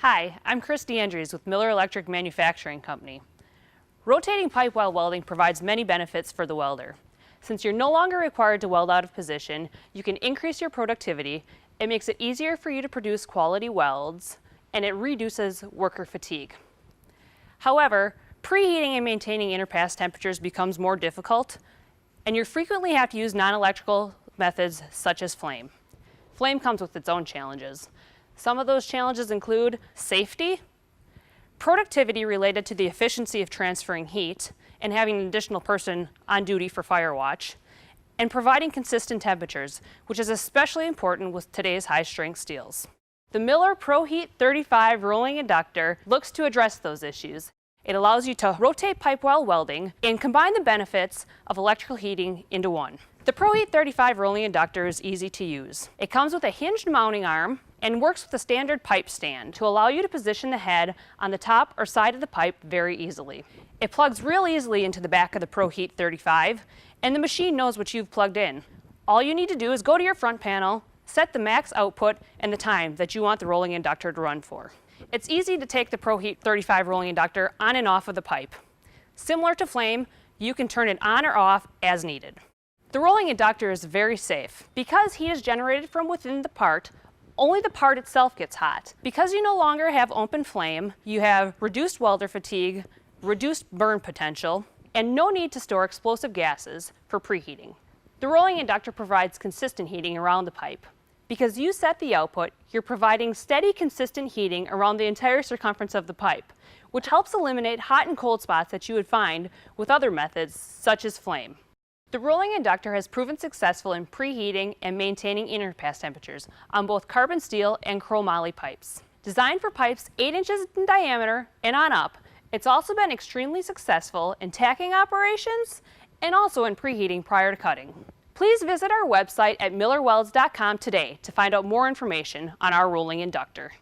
Hi, I'm Christy Andrews with Miller Electric Manufacturing Company. Rotating pipe while welding provides many benefits for the welder. Since you're no longer required to weld out of position, you can increase your productivity, it makes it easier for you to produce quality welds, and it reduces worker fatigue. However, preheating and maintaining inner pass temperatures becomes more difficult, and you frequently have to use non-electrical methods such as flame. Flame comes with its own challenges. Some of those challenges include safety, productivity related to the efficiency of transferring heat and having an additional person on duty for fire watch, and providing consistent temperatures, which is especially important with today's high-strength steels. The Miller ProHeat 35 rolling inductor looks to address those issues. It allows you to rotate pipe while welding and combine the benefits of electrical heating into one. The ProHeat 35 rolling inductor is easy to use. It comes with a hinged mounting arm and works with a standard pipe stand to allow you to position the head on the top or side of the pipe very easily. It plugs real easily into the back of the ProHeat 35, and the machine knows what you've plugged in. All you need to do is go to your front panel, set the max output and the time that you want the rolling inductor to run for. It's easy to take the ProHeat 35 rolling inductor on and off of the pipe. Similar to flame, you can turn it on or off as needed. The rolling inductor is very safe. Because heat is generated from within the part, only the part itself gets hot. Because you no longer have open flame, you have reduced welder fatigue, reduced burn potential, and no need to store explosive gases for preheating. The rolling inductor provides consistent heating around the pipe. Because you set the output, you're providing steady, consistent heating around the entire circumference of the pipe, which helps eliminate hot and cold spots that you would find with other methods, such as flame. The rolling inductor has proven successful in preheating and maintaining inner pass temperatures on both carbon steel and chromoly pipes. Designed for pipes 8 inches in diameter and on up, it's also been extremely successful in tacking operations and also in preheating prior to cutting. Please visit our website at millerwelds.com today to find out more information on our rolling inductor.